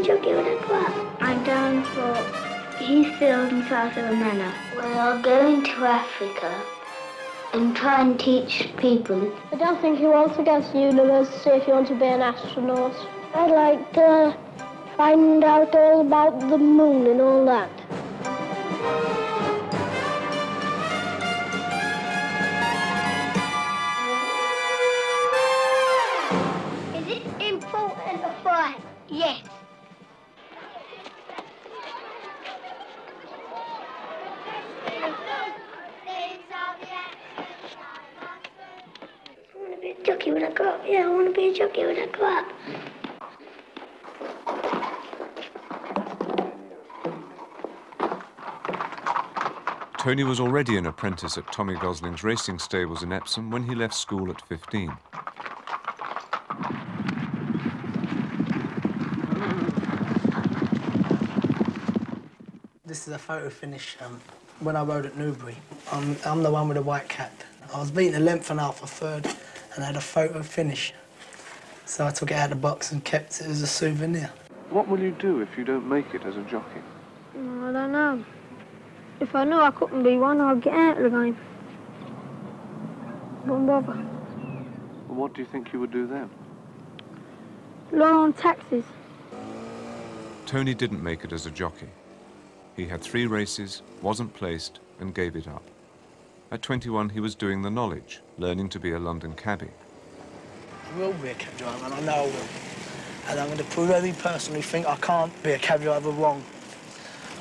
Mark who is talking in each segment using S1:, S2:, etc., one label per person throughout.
S1: jockey when I grow up. I'm down for East Field and South of the Manor. Well, I'll go into Africa and try and teach people.
S2: I don't think you want to go to university if you want to be an astronaut. I'd like to find out all about the moon and all that.
S1: Is it important to fly? Yes. I want to be a jockey when I grow up. Yeah, I want to be a jockey when I grow up.
S3: Tony was already an apprentice at Tommy Gosling's racing stables in Epsom when he left school at 15.
S4: This is a photo finish when I rode at Newbury. I'm the one with the white cap. I was beating a length and half a third and had a photo finish. So I took it out of the box and kept it as a souvenir.
S3: What will you do if you don't make it as a jockey?
S2: I don't know. If I knew I couldn't be one, I'd get out of the game. Wouldn't bother.
S3: Well, what do you think you would do then?
S2: Loan on taxes.
S3: Tony didn't make it as a jockey. He had 3 races, wasn't placed, and gave it up. At 21, he was doing the knowledge, learning to be a London cabbie.
S4: I will be a cab driver, and I know I will. And I'm going to prove every person who thinks I can't be a cab driver wrong.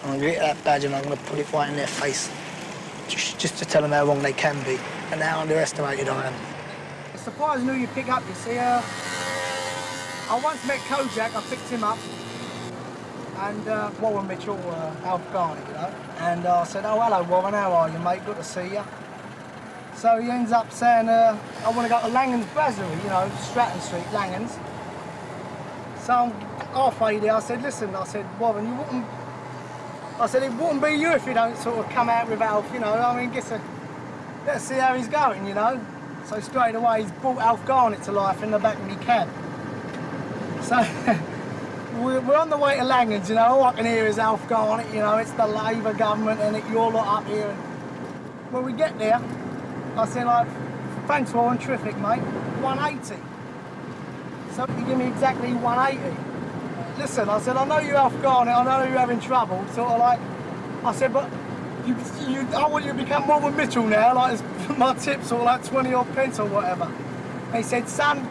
S4: I'm going to get that badge and I'm going to put it right in their face, just to tell them how wrong they can be and how underestimated I am.
S5: It's surprising who you pick up, you see. I once met Kojak, I picked him up, and Warren Mitchell, Alf Garnett, you know, and I said, oh, hello, Warren, how are you, mate? Good to see you. So he ends up saying, I want to go to Langan's Brasserie, you know, Stratton Street, Langan's. So I'm halfway there, I said, listen, I said, Warren, I said, it wouldn't be you if you don't sort of come out with Alf, you know. I mean, let's see how he's going, you know. So straight away, he's brought Alf Garnett to life in the back of my cab. So we're on the way to Langan's, you know. All I can hear is Alf Garnett, you know. It's the Labour government and you're lot up here. And when we get there, I said, like, thanks, Warren, terrific, mate. 180. So he gave me exactly 180. Listen, I said, I know you're Alf Garnett, I know you're having trouble, sort of like, I said, but I want you to become Warren Mitchell now, like, my tip's all like 20 odd pence or whatever. And he said, son,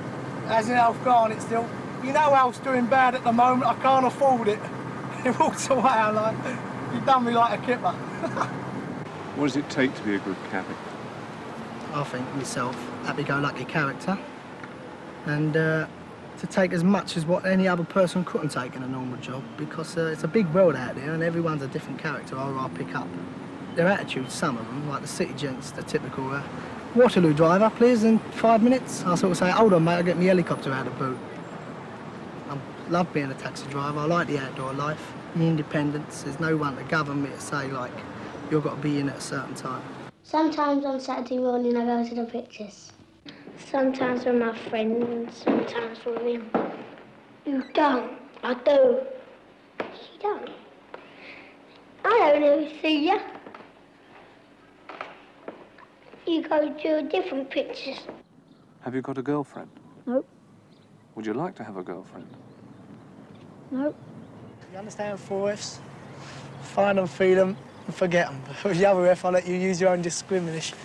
S5: as in Alf Garnett still, you know Alf's doing bad at the moment, I can't afford it. He walks away, I'm like, you've done me like a kipper.
S3: What does it take to be a good cabbie?
S4: I think myself, happy-go-lucky character, and to take as much as what any other person couldn't take in a normal job, because it's a big world out there and everyone's a different character I pick up. Their attitudes, some of them, like the city gents, the typical Waterloo driver, please, in 5 minutes. I sort of say, hold on mate, I'll get my helicopter out of the boot. I love being a taxi driver, I like the outdoor life, the independence. There's no one to govern me to say, like, you've got to be in at a certain time.
S1: Sometimes on Saturday morning I go to the pictures. Sometimes with my friends, sometimes with him. You don't. I do. You don't. I don't ever see you. You go to different pictures.
S3: Have you got a girlfriend?
S2: Nope.
S3: Would you like to have a girlfriend?
S2: Nope.
S4: You understand 4 Fs? Find them, feed them, and forget them. With the other F, I'll let you use your own discrimination.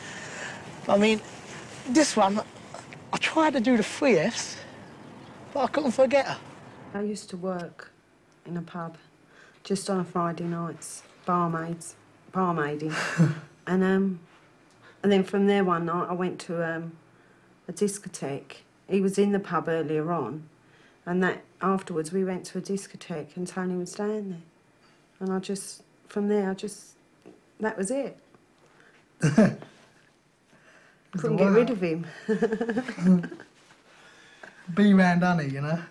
S4: I mean, this one, I tried to do the 3 Fs, but I couldn't forget her.
S6: I used to work in a pub just on a Friday nights, barmaiding. and then from there one night I went to a discotheque. He was in the pub earlier on, and that afterwards we went to a discotheque and Tony was staying there. And from there, that was it. Couldn't get rid of him.
S4: Be round honey, you know.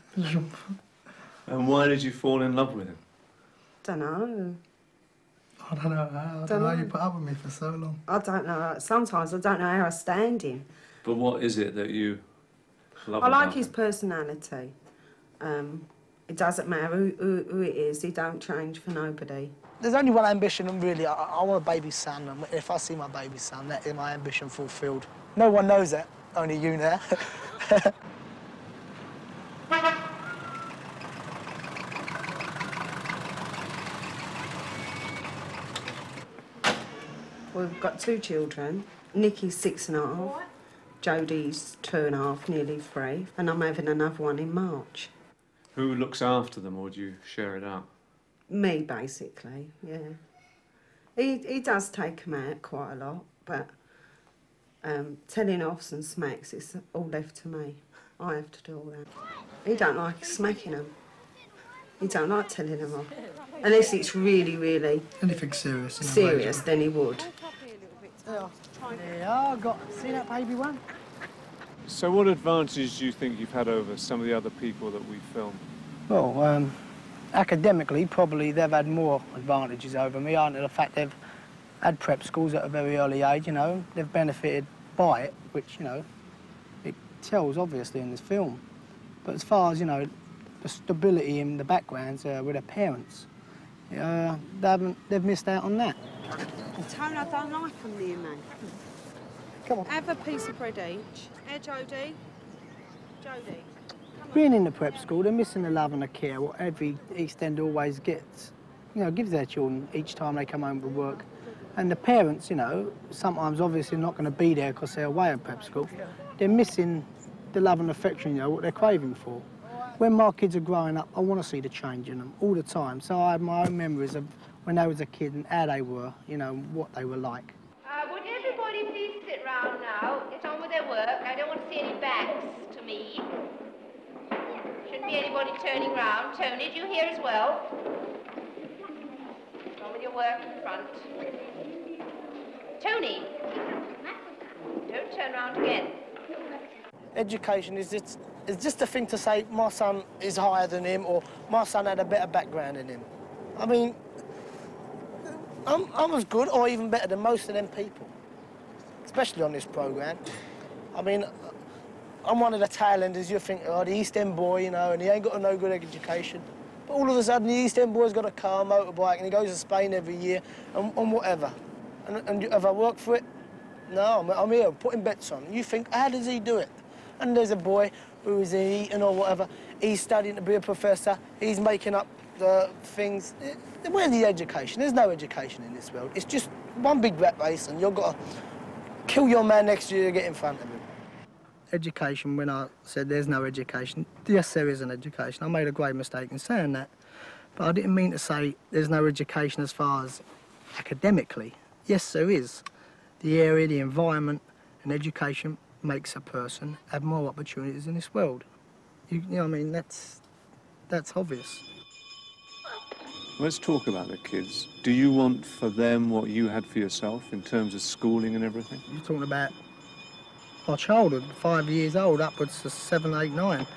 S7: And why did you fall in love with him?
S6: Don't know.
S4: I don't know how. I don't know how you put up with me for so long.
S6: I don't know. Sometimes I don't know how I stand him.
S7: But what is it that you love
S6: I like
S7: about
S6: his
S7: him?
S6: personality. It doesn't matter who it is, he don't change for nobody.
S4: There's only one ambition, and really, I want a baby son, and if I see my baby son, that is my ambition fulfilled. No one knows that, only you now.
S6: We've got 2 children. Nikki's 6.5, Jodie's 2.5, nearly 3, and I'm having another one in March.
S7: Who looks after them, or do you share it out?
S6: Me, basically, yeah. He does take them out quite a lot, but telling offs and smacks, it's all left to me. I have to do all that. He don't like smacking them. He don't like telling them off. Unless it's really, really...
S4: Anything serious.
S6: Serious, then he would.
S4: Yeah, see that baby one?
S3: So what advantages do you think you've had over some of the other people that we film?
S4: Well, academically, probably they've had more advantages over me, aren't they? The fact they've had prep schools at a very early age, you know, they've benefited by it, which, you know, it tells obviously in this film. But as far as, you know, the stability in the backgrounds with their parents, they've missed out on that.
S6: Tone, I don't like them near me.
S4: Come on.
S6: Have a piece of bread each. Hey, Jodie. Jodie.
S4: Being in the prep school, they're missing the love and the care what every East End always gets, you know, gives their children each time they come home from work. And the parents, you know, sometimes obviously not going to be there because they're away at prep school. They're missing the love and affection, you know, what they're craving for. When my kids are growing up, I want to see the change in them all the time. So I have my own memories of when I was a kid and how they were, you know, what they were like.
S8: Would everybody please sit round now, get on with their work. I don't want to see any backs to me. Shouldn't be anybody turning round. Tony, do you hear as well? Get on with your work in front. Tony, don't turn round again.
S4: Education is just a thing to say my son is higher than him or my son had a better background than him. I mean, I'm as good or even better than most of them people, especially on this programme. I mean, I'm one of the tailenders. You think, oh, the East End boy, you know, and he ain't got no good education. But all of a sudden, the East End boy's got a car, motorbike, and he goes to Spain every year and whatever. And have I worked for it? No, I'm here putting bets on. You think, how does he do it? And there's a boy who is eating or whatever. He's studying to be a professor. He's making up the things. Where's the education? There's no education in this world. It's just one big rat race, and you've got to kill your man next year to get in front of him. Education, when I said there's no education, yes, there is an education. I made a great mistake in saying that. But I didn't mean to say there's no education as far as academically. Yes, there is. The area, the environment, and education makes a person have more opportunities in this world. You know what I mean? That's obvious.
S3: Let's talk about the kids. Do you want for them what you had for yourself in terms of schooling and everything?
S4: You're talking about my childhood, 5 years old, upwards to 7, 8, 9.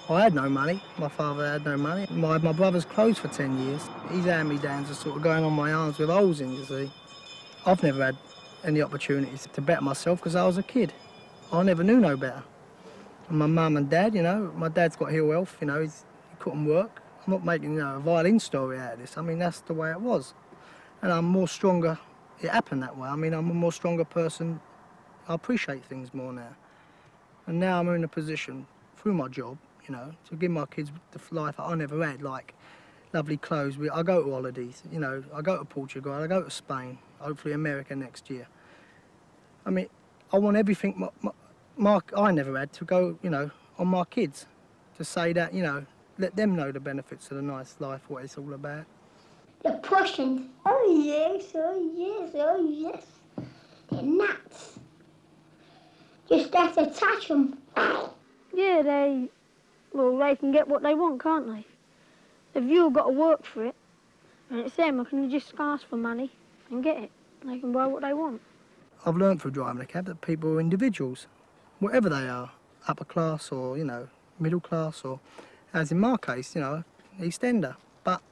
S4: I had no money. My father had no money. My brother's closed for 10 years. His hand-me-downs are sort of going on my arms with holes in, you see. I've never had any opportunities to better myself because I was a kid. I never knew no better. And my mum and dad, you know, my dad's got ill health, you know, he couldn't work. I'm not making, you know, a violin story out of this. I mean, that's the way it was. And I'm more stronger. It happened that way. I mean, I'm a more stronger person. I appreciate things more now. And now I'm in a position, through my job, you know, to give my kids the life I never had, like lovely clothes. I go to holidays, you know, I go to Portugal, I go to Spain, hopefully America next year. I mean, I want everything I never had to go, you know, on my kids. To say that, you know, let them know the benefits of the nice life, what it's all about.
S1: The Prussians, oh yes, oh yes, oh yes. They're nuts. Just have to touch them.
S2: Yeah, they can get what they want, can't they? If you've got to work for it, and it's them, I can just ask for money and get it. They can buy what they want.
S4: I've learned through driving a cab that people are individuals, whatever they are, upper class or, you know, middle class or, as in my case, you know, East Ender. But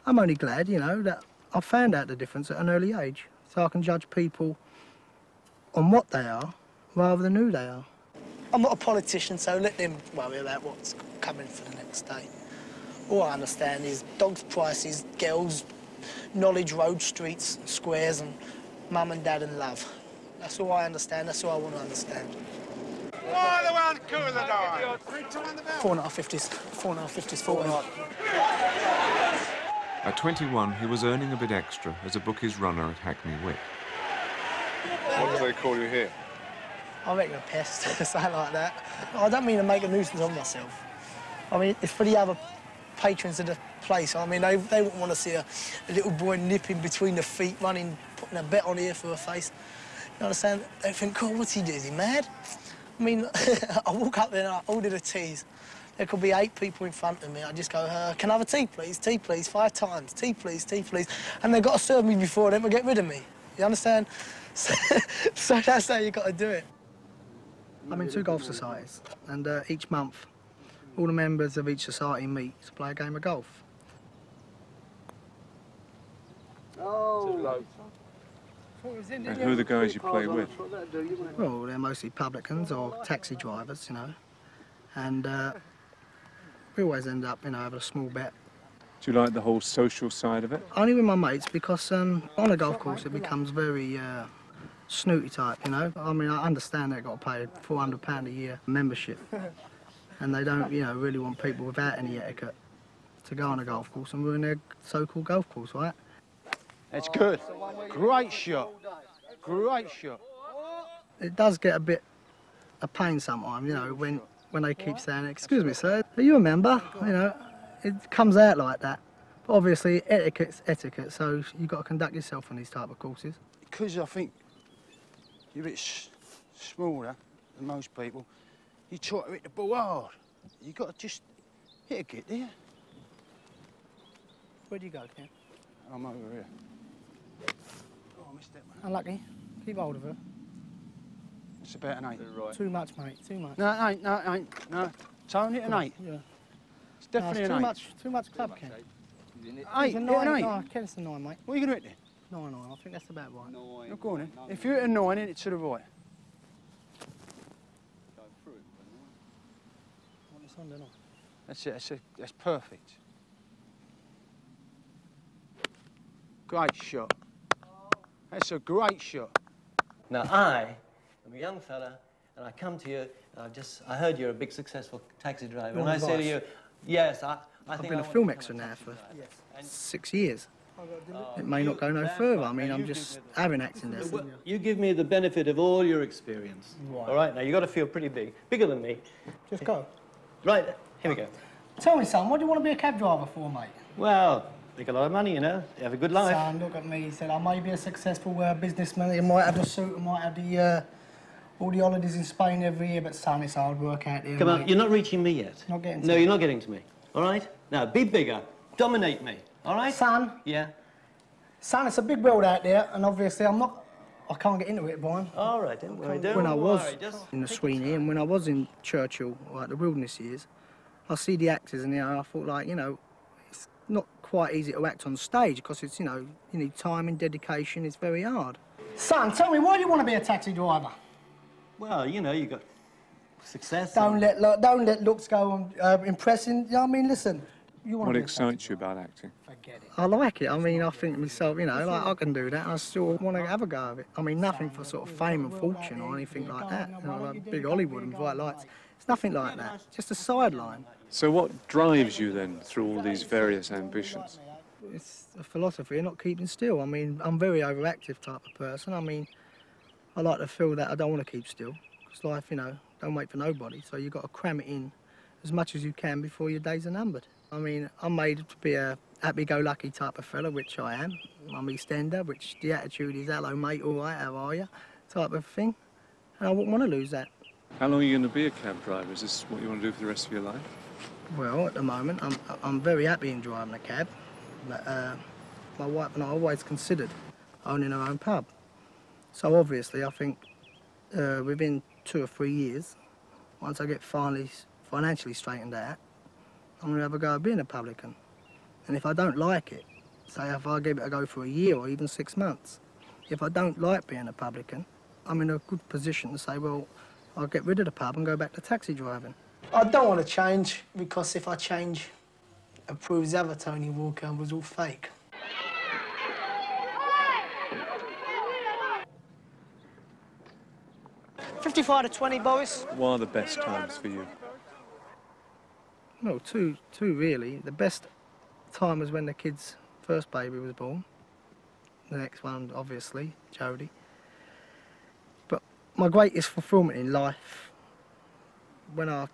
S4: I'm only glad, you know, that I found out the difference at an early age, so I can judge people on what they are rather than who they are. I'm not a politician, so let them worry about what's coming for the next day.
S5: All I understand is dogs' prices, girls, knowledge, road, streets, squares, and mum and dad and love. That's all I understand, that's all I want to understand.
S9: Why the one cool the night?
S5: 4.5 50s, 40.
S3: At 21, he was earning a bit extra as a bookies runner at Hackney Wick.
S9: What do they call you here?
S5: I reckon a pest, something like that. I don't mean to make a nuisance of myself. I mean, it's for the other patrons of the place. I mean, they wouldn't want to see a little boy nipping between the feet, running, putting a bet on here for a face. You understand? They think, God, what's he doing? Is he mad? I mean, I walk up there and I order the teas. There could be 8 people in front of me. I just go, can I have a tea, please, 5 times. Tea, please, tea, please. And they've got to serve me before them to get rid of me. You understand? So that's how you got to do it. I'm in 2 golf societies, and each month, all the members of each society meet to play a game of golf.
S9: Oh.
S3: And who are the guys you play with?
S5: Well, they're mostly publicans or taxi drivers, you know. And we always end up, you know, having a small bet.
S3: Do you like the whole social side of it?
S5: Only with my mates, because on a golf course it becomes very snooty type, you know. I mean, I understand they've got to pay £400 a year membership. And they don't, you know, really want people without any etiquette to go on a golf course and ruin their so-called golf course, right?
S9: It's good. Great shot. Great shot.
S5: It does get a bit of pain sometimes, you know, when they keep saying, excuse me, sir, are you a member? You know, it comes out like that. But obviously, etiquette's etiquette, so you've got to conduct yourself on these type of courses.
S9: Because I think you're a bit smaller than most people, you try to hit the ball hard. You've got to just hit a git there.
S5: Where do you go, Ken?
S9: I'm over here. Oh, I missed that, mate.
S5: Unlucky. Keep hold of her.
S9: It's about an 8.
S7: Right.
S5: Too much, mate, too much.
S9: No, it ain't, no, it ain't. No. It's only an 8.
S5: Yeah.
S9: It's definitely
S5: no,
S9: an 8.
S5: Too much club, Ken.
S9: 8,
S5: It's a
S9: hit
S5: 9.
S9: an 8.
S5: No, Ken, it's a 9, mate.
S9: What are you going to hit then?
S5: 9, I think that's about right.
S9: No, go on then. If you hit a 9, hit it to the right.
S5: Well, it's on, don't I?
S9: That's it, that's perfect. Great shot. That's a great shot.
S10: Now, I am a young fella, and I come to you, and I heard you're a big, successful taxi driver, and I say to you, yes, I
S5: I've
S10: think
S5: been a film extra now for 6 years. It may not go no further. I mean, I'm just having acting lessons.
S10: You give me the benefit of all your experience.
S5: Right.
S10: All right, now, you've got to feel pretty big, bigger than me.
S5: Just go.
S10: Right, here we go.
S5: Tell me, son, what do you want to be a cab driver for, mate?
S10: Well, make a lot of money, you know, you have a good life.
S5: Son, look at me. He said, I may be a successful businessman. He might have the suit, I might have the all the holidays in Spain every year, but son, it's hard work out here,
S10: Come
S5: mate.
S10: on, you're not reaching me yet.
S5: Not getting to
S10: No,
S5: me.
S10: you're not getting to me, all right? Now, be bigger, dominate me, all right?
S5: Son,
S10: Yeah?
S5: son, it's a big world out there, and obviously I can't get into it, Brian.
S10: All right, don't worry, don't
S5: When I was
S10: worry, just
S5: in the
S10: take
S5: Sweeney and when I was in Churchill, like the wilderness years, I see the actors and, you know, I thought, like, you know, it's not quite easy to act on stage because it's, you know, you need time and dedication. It's very hard. Son, tell me, why do you want to be a taxi driver?
S10: Well, you know, you got success.
S5: Don't let looks go on impressing. You know what I mean? Listen, you want
S3: What
S5: to be
S3: excites you about acting?
S5: Forget it. I like it. I mean, I think to myself, you know, like I can do that. I still want to have a go of it. I mean, nothing for sort of fame and fortune or anything like that. You know, like big Hollywood and bright lights. It's nothing like that. Just a sideline.
S3: So what drives you then through all these various ambitions?
S5: It's a philosophy of not keeping still. I mean, I'm a very overactive type of person. I mean, I like to feel that I don't want to keep still. Because life, you know, don't wait for nobody. So you've got to cram it in as much as you can before your days are numbered. I mean, I'm made to be a happy-go-lucky type of fella, which I am. I'm EastEnder, which the attitude is, hello, mate, all right, how are you, type of thing. And I wouldn't want to lose that.
S3: How long are you going to be a cab driver? Is this what you want to do for the rest of your life?
S5: Well, at the moment, I'm very happy in driving a cab. But my wife and I always considered owning our own pub. So obviously, I think within 2 or 3 years, once I get financially straightened out, I'm going to have a go at being a publican. And if I don't like it, say if I give it a go for a year or even 6 months, if I don't like being a publican, I'm in a good position to say, well, I'll get rid of the pub and go back to taxi driving. I don't want to change, because if I change,
S4: and proves the other Tony Walker was all fake. $55 to 20, Boris.
S7: What are the best times for you?
S4: No, two really. The best time was when the kid's first baby was born. The next one, obviously, Jodie. But my greatest fulfilment in life, when I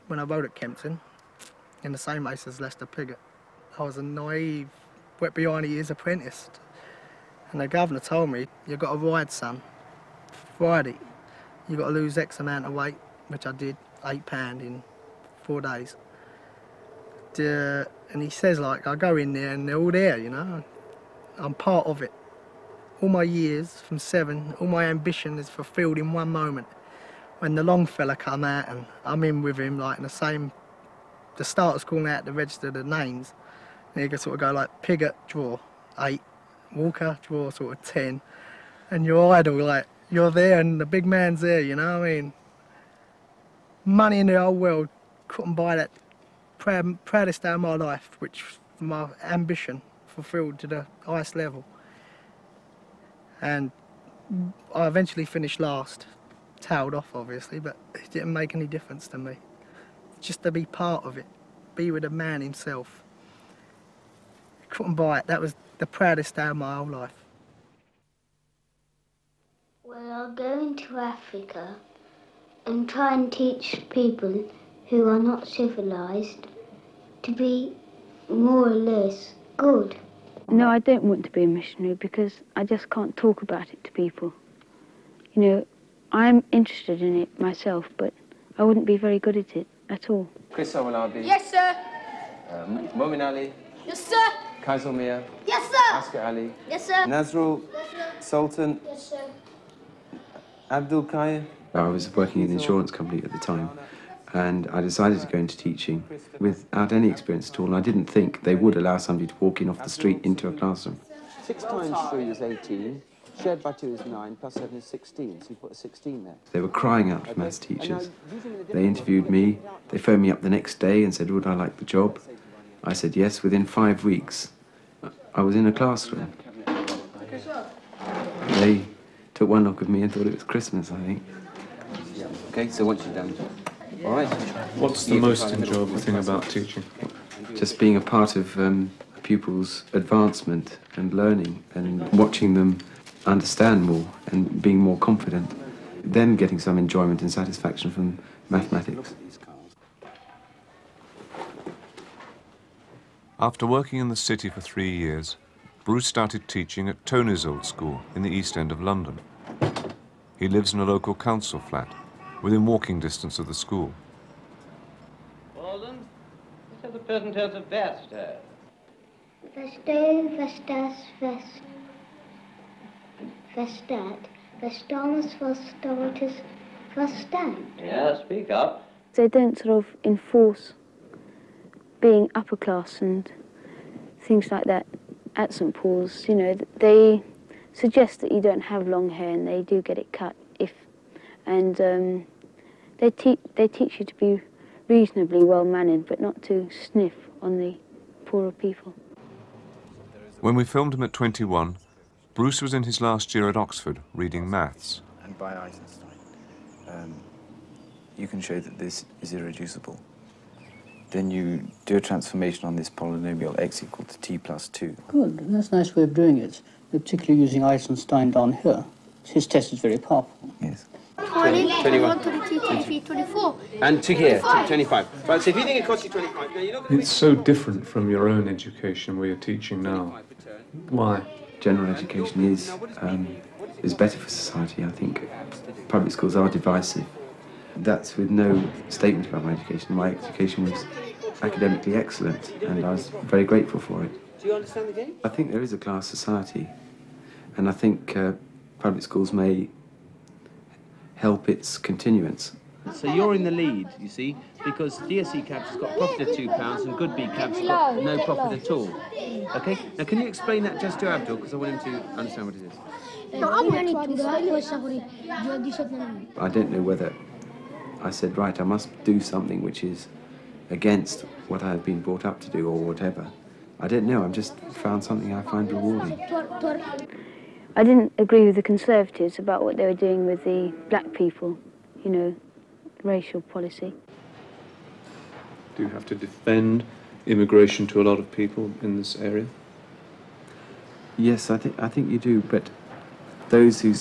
S4: rode at Kempton, in the same race as Lester Piggott, I was a naive, wet behind the ears apprentice. And the governor told me, "You've got to ride, son. Friday, you've got to lose X amount of weight," which I did, £8 in 4 days. And he says, like, I go in there and they're all there, you know. I'm part of it. All my years, from 7, all my ambition is fulfilled in one moment. When the long fella come out and I'm in with him, like, in the starters calling out to register the names. And you can sort of go like, Piggott, draw, 8, Walker, draw, sort of 10. And your idol, like, you're there and the big man's there, you know what I mean? Money in the whole world couldn't buy that proudest day of my life, which my ambition fulfilled to the highest level. And I eventually finished last, tailed off obviously, but it didn't make any difference to me. Just to be part of it, be with the man himself. Couldn't buy it. That was the proudest day of my whole life.
S1: Well, I'll go into Africa and try and teach people who are not civilised to be more or less good.
S2: No, I don't want to be a missionary because I just can't talk about it to people. You know, I'm interested in it myself, but I wouldn't be very good at it at all.
S11: Chris Awalabi.
S8: Yes, sir.
S11: Momin Ali.
S8: Yes, sir.
S11: Kaisal Mia.
S8: Yes, sir.
S11: Asker Ali.
S8: Yes, sir.
S11: Nazrul.
S8: Yes, sir.
S11: Sultan.
S8: Yes, sir.
S11: Abdul Kaya. I was working in an insurance company at the time, and I decided to go into teaching without any experience at all, and I didn't think they would allow somebody to walk in off the street into a classroom.
S12: 6 times 3 is 18, shared by 2 is 9, plus 7 is 16, so you put a 16 there.
S11: They were crying out for maths teachers. They interviewed me, they phoned me up the next day and said, would I like the job? I said yes. Within 5 weeks, I was in a classroom. They took one look at me and thought it was Christmas, I think.
S12: Okay, so once you're done, all right.
S3: What's the most enjoyable thing about teaching?
S11: Just being a part of a pupil's advancement and learning and watching them understand more and being more confident. Them getting some enjoyment and satisfaction from mathematics.
S3: After working in the city for 3 years, Bruce started teaching at Tony's old school in the East End of London. He lives in a local council flat, within walking distance of the school.
S10: Walden, let's have the present tense of that, sir.
S1: Vesto, vestas, vest. Vestat, vestamus, vestomatus, vestant.
S10: Yeah, speak up.
S2: They don't sort of enforce being upper class and things like that at St Paul's. You know, they suggest that you don't have long hair, and they do get it cut if, and they teach you to be reasonably well mannered, but not to sniff on the poorer people.
S3: When we filmed him at 21, Bruce was in his last year at Oxford reading maths.
S13: And by Eisenstein, you can show that this is irreducible. Then you do a transformation on this polynomial x equal to t plus 2.
S14: Good, that's a nice way of doing it, particularly using Eisenstein down here. His test is very powerful.
S13: Yes.
S8: 20, 21, 22, 23, 24.
S12: And to here, 25. Right, so if you think it costs you 25, now you're not going to...
S3: It's so different from your own education we are teaching now. Why?
S11: General education is better for society, I think. Public schools are divisive. That's with no statement about my education. My education was academically excellent, and I was very grateful for it.
S12: Do you understand the game?
S11: I think there is a class society, and I think public schools may help its continuance.
S12: So you're in the lead, you see, because DSE cabs has got profit of £2 and good B cabs has got no profit at all. Okay? Now can you explain that just to Abdul, because I want him to understand what it is.
S11: I don't know whether I said, right, I must do something which is against what I had been brought up to do or whatever. I don't know, I've just found something I find rewarding.
S2: I didn't agree with the Conservatives about what they were doing with the black people, you know, racial policy.
S3: Do you have to defend immigration to a lot of people in this area?
S11: Yes, I think you do, but those who